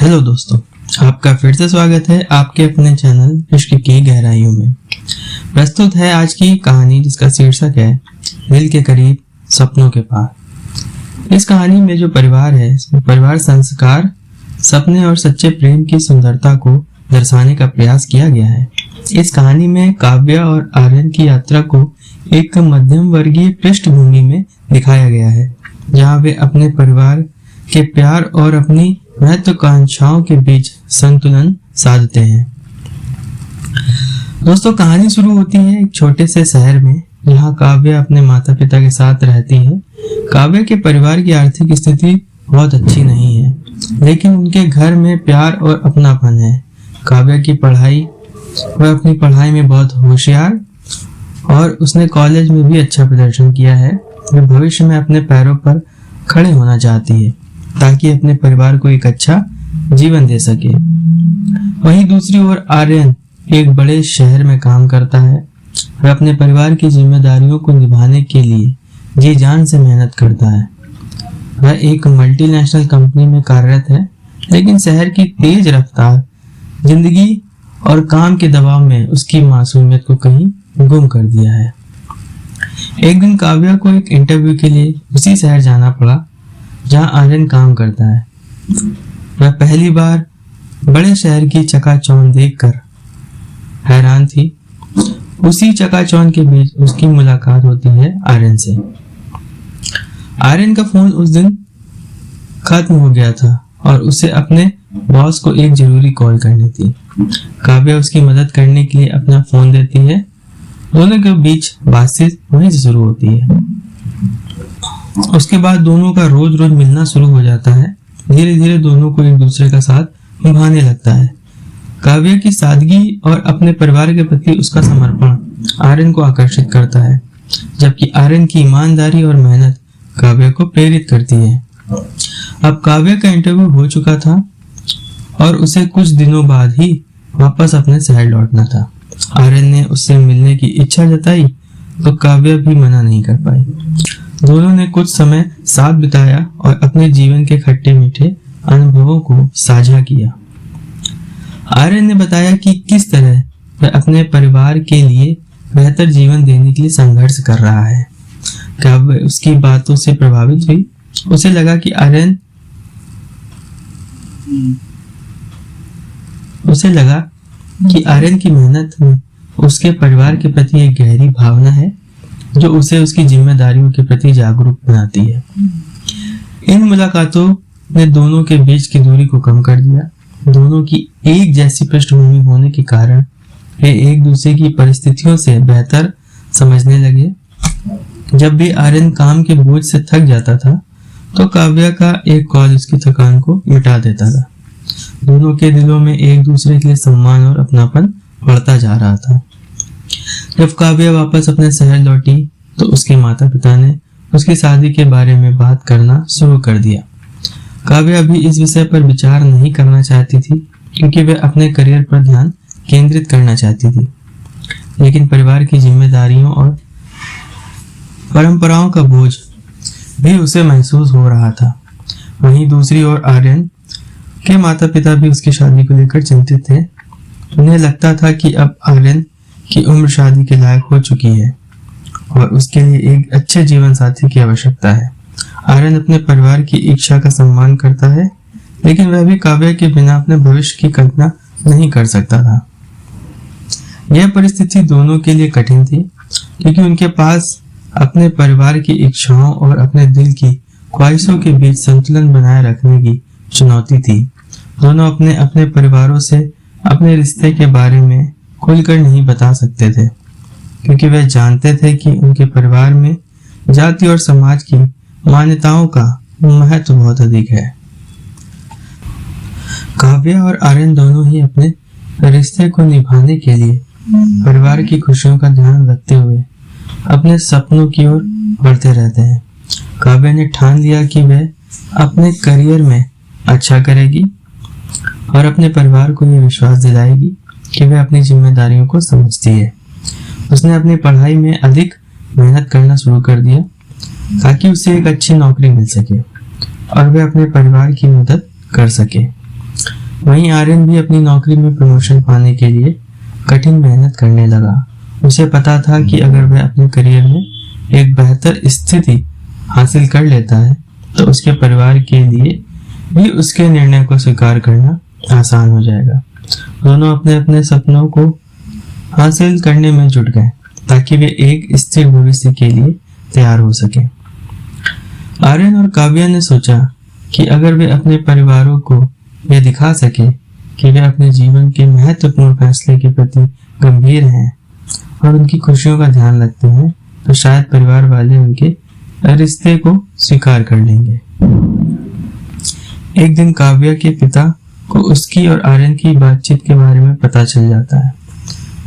Hello दोस्तों, आपका फिर से स्वागत है आपके अपने चैनल इश्क की गहराइयों में। प्रस्तुत है आज की कहानी जिसका शीर्षक है दिल के करीब सपनों के पार। इस कहानी में जो परिवार है, इसमें परिवार संस्कार, सपने और सच्चे प्रेम की सुंदरता को दर्शाने का प्रयास किया गया है। इस कहानी में काव्या और आर्यन की यात्रा को एक मध्यम वर्गीय पृष्ठभूमि में दिखाया गया है, जहाँ वे अपने परिवार के प्यार और अपनी महत्वाकांक्षाओं के बीच संतुलन साधते हैं। दोस्तों, कहानी शुरू होती है एक छोटे से शहर में, जहाँ काव्या अपने माता पिता के साथ रहती है। काव्या के परिवार की आर्थिक स्थिति बहुत अच्छी नहीं है, लेकिन उनके घर में प्यार और अपनापन है। काव्या की पढ़ाई, वह अपनी पढ़ाई में बहुत होशियार और उसने कॉलेज में भी अच्छा प्रदर्शन किया है। वह भविष्य में अपने पैरों पर खड़े होना चाहती है ताकि अपने परिवार को एक अच्छा जीवन दे सके। वहीं दूसरी ओर आर्यन एक बड़े शहर में काम करता है। वह अपने परिवार की जिम्मेदारियों को निभाने के लिए जी जान से मेहनत करता है। वह एक मल्टीनेशनल कंपनी में कार्यरत है, लेकिन शहर की तेज रफ्तार जिंदगी और काम के दबाव में उसकी मासूमियत को कहीं गुम कर दिया है। एक दिन काव्या को एक इंटरव्यू के लिए उसी शहर जाना पड़ा जहां आर्यन काम करता है। वह पहली बार बड़े शहर की चकाचौंध देखकर हैरान थी। उसी चकाचौंध के बीच उसकी मुलाकात होती है आर्यन से। आर्यन का फोन उस दिन खत्म हो गया था और उसे अपने बॉस को एक जरूरी कॉल करनी थी। काव्या उसकी मदद करने के लिए अपना फोन देती है। दोनों के बीच बातचीत वहीं से शुरू होती है। उसके बाद दोनों का रोज रोज मिलना शुरू हो जाता है। धीरे धीरे दोनों को एक दूसरे का साथ निभाने लगता है। काव्या की सादगी और अपने परिवार के प्रति उसका समर्पण आर्यन को आकर्षित करता है, जबकि आर्यन की ईमानदारी और मेहनत काव्या को प्रेरित करती है। अब काव्या का इंटरव्यू हो चुका था और उसे कुछ दिनों बाद ही वापस अपने शहर लौटना था। आर्यन ने उससे मिलने की इच्छा जताई तो काव्या भी मना नहीं कर पाई। दोनों ने कुछ समय साथ बिताया और अपने जीवन के खट्टे मीठे अनुभवों को साझा किया। आर्यन ने बताया कि किस तरह वह अपने परिवार के लिए बेहतर जीवन देने के लिए संघर्ष कर रहा है। काव्या उसकी बातों से प्रभावित हुई। उसे लगा कि आर्यन की मेहनत में उसके परिवार के प्रति एक गहरी भावना है, जो उसे उसकी जिम्मेदारियों के प्रति जागरूक बनाती है। इन मुलाकातों ने दोनों के बीच की दूरी को कम कर दिया। दोनों की एक जैसी पृष्ठभूमि होने के कारण वे एक दूसरे की परिस्थितियों से बेहतर समझने लगे। जब भी आर्यन काम के बोझ से थक जाता था, तो काव्या का एक कॉल उसकी थकान को मिटा देता था। दोनों के दिलों में एक दूसरे के लिए सम्मान और अपनापन बढ़ता जा रहा था। जब काव्या वापस अपने शहर लौटी, तो उसके माता पिता ने उसकी शादी के बारे में बात करना शुरू कर दिया। काव्या अभी इस विषय पर विचार नहीं करना चाहती थी, क्योंकि वह अपने करियर पर ध्यान केंद्रित करना चाहती थी। लेकिन परिवार की जिम्मेदारियों और परंपराओं का बोझ भी उसे महसूस हो रहा था। वहीं दूसरी ओर आर्यन के माता पिता भी उसकी शादी को लेकर चिंतित थे। उन्हें लगता था कि अब आर्यन की उम्र शादी के लायक हो चुकी है और उसके लिए एक अच्छे जीवन साथी की आवश्यकता है। आर्यन अपने परिवार की इच्छा का सम्मान करता है, लेकिन वह भी काव्या के बिना अपने भविष्य की कल्पना नहीं कर सकता था। यह परिस्थिति दोनों के लिए कठिन थी, क्योंकि उनके पास अपने परिवार की इच्छाओं और अपने दिल की ख्वाहिशों के बीच संतुलन बनाए रखने की चुनौती थी। दोनों अपने अपने परिवारों से अपने रिश्ते के बारे में खुलकर नहीं बता सकते थे, क्योंकि वे जानते थे कि उनके परिवार में जाति और समाज की मान्यताओं का महत्व बहुत अधिक है। काव्या और आर्यन दोनों ही अपने रिश्ते को निभाने के लिए परिवार की खुशियों का ध्यान रखते हुए अपने सपनों की ओर बढ़ते रहते हैं। काव्या ने ठान लिया कि वह अपने करियर में अच्छा करेगी और अपने परिवार को यह विश्वास दिलाएगी कि वह अपनी जिम्मेदारियों को समझती है। उसने अपनी पढ़ाई में अधिक मेहनत करना शुरू कर दिया ताकि उसे एक अच्छी नौकरी मिल सके और वह अपने परिवार की मदद कर सके। वहीं आर्यन भी अपनी नौकरी में प्रमोशन पाने के लिए कठिन मेहनत करने लगा। उसे पता था कि अगर वह अपने करियर में एक बेहतर स्थिति हासिल कर लेता है तो उसके परिवार के लिए भी उसके निर्णय को स्वीकार करना आसान हो जाएगा। दोनों अपने अपने सपनों को हासिल करने में जुट गए ताकि वे एक स्थिर भविष्य के लिए तैयार हो सके। आर्यन और काव्या ने सोचा कि अगर वे अपने परिवारों को यह दिखा सके कि वे अपने जीवन के महत्वपूर्ण फैसले के प्रति गंभीर हैं और उनकी खुशियों का ध्यान रखते हैं तो शायद परिवार वाले उनके रिश्ते को स्वीकार कर लेंगे। एक दिन काव्या के पिता को उसकी और आर्यन की बातचीत के बारे में पता चल जाता है।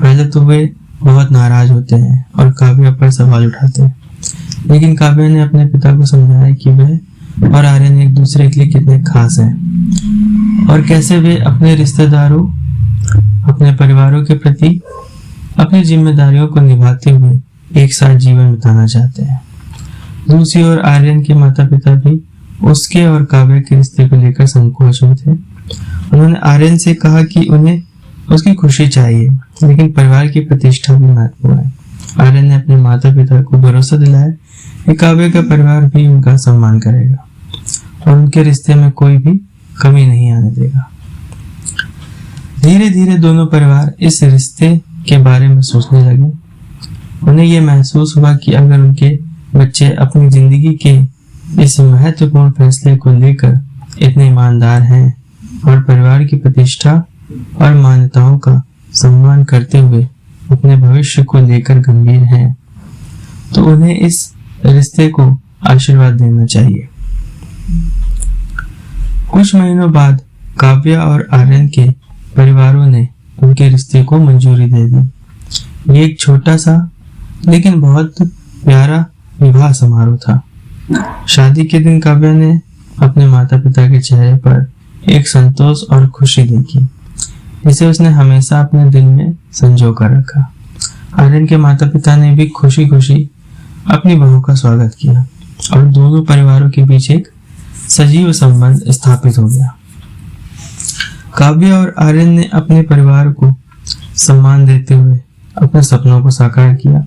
पहले तो वे बहुत नाराज होते हैं और काव्या पर सवाल उठाते हैं, लेकिन काव्या ने अपने पिता को समझाया कि वह और आर्यन एक दूसरे के लिए कितने खास हैं और कैसे वे अपने रिश्तेदारों, अपने परिवारों के प्रति अपनी जिम्मेदारियों को निभाते हुए एक साथ जीवन बिताना चाहते हैं। दूसरी ओर आर्यन के माता पिता भी उसके और काव्या के रिश्ते को लेकर संकोच में थे। उन्होंने आर्यन से कहा कि उन्हें उसकी खुशी चाहिए, लेकिन परिवार की प्रतिष्ठा भी महत्वपूर्ण है। आर्यन ने अपने माता पिता को भरोसा दिलाया कि काव्या का परिवार भी उनका सम्मान करेगा और उनके रिश्ते में कोई भी कमी नहीं आने देगा। धीरे धीरे दोनों परिवार इस रिश्ते के बारे में सोचने लगे। उन्हें यह महसूस हुआ कि अगर उनके बच्चे अपनी जिंदगी के इस महत्वपूर्ण फैसले को लेकर इतने ईमानदार हैं और परिवार की प्रतिष्ठा और मान्यताओं का सम्मान करते हुए अपने भविष्य को लेकर गंभीर हैं, तो उन्हें इस रिश्ते को आशीर्वाद देना चाहिए। कुछ महीनों बाद काव्या और आर्यन के परिवारों ने उनके रिश्ते को मंजूरी दे दी। ये एक छोटा सा लेकिन बहुत प्यारा विवाह समारोह था। शादी के दिन काव्या ने अपने माता पिता के चेहरे पर एक संतोष और खुशी देखी, जिसे उसने हमेशा अपने दिल में संजो कर रखा। आर्यन के माता पिता ने भी खुशी खुशी अपनी बहू का स्वागत किया और दोनों परिवारों के बीच एक सजीव संबंध स्थापित हो गया। काव्या और आर्यन ने अपने परिवार को सम्मान देते हुए अपने सपनों को साकार किया।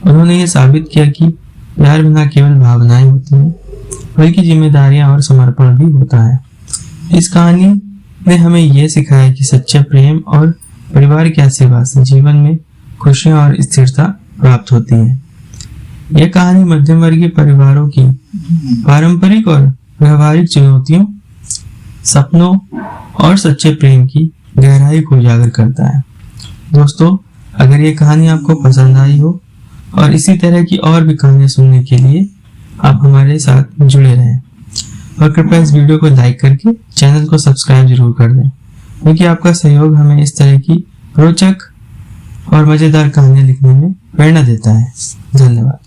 उन्होंने ये साबित किया कि प्यार बिना केवल भावनाएं होती हैं, बल्कि जिम्मेदारियां और समर्पण भी होता है। इस कहानी ने हमें यह सिखाया कि सच्चे प्रेम और परिवार के आशीर्वाद से जीवन में खुशियां और स्थिरता प्राप्त होती है। यह कहानी मध्यम वर्गीय परिवारों की पारंपरिक और व्यवहारिक चुनौतियों, सपनों और सच्चे प्रेम की गहराई को उजागर करता है। दोस्तों, अगर ये कहानी आपको पसंद आई हो और इसी तरह की और भी कहानियां सुनने के लिए आप हमारे साथ जुड़े रहें और कृपया इस वीडियो को लाइक करके चैनल को सब्सक्राइब जरूर कर दें, क्योंकि आपका सहयोग हमें इस तरह की रोचक और मजेदार कहानियां लिखने में प्रेरणा देता है। धन्यवाद।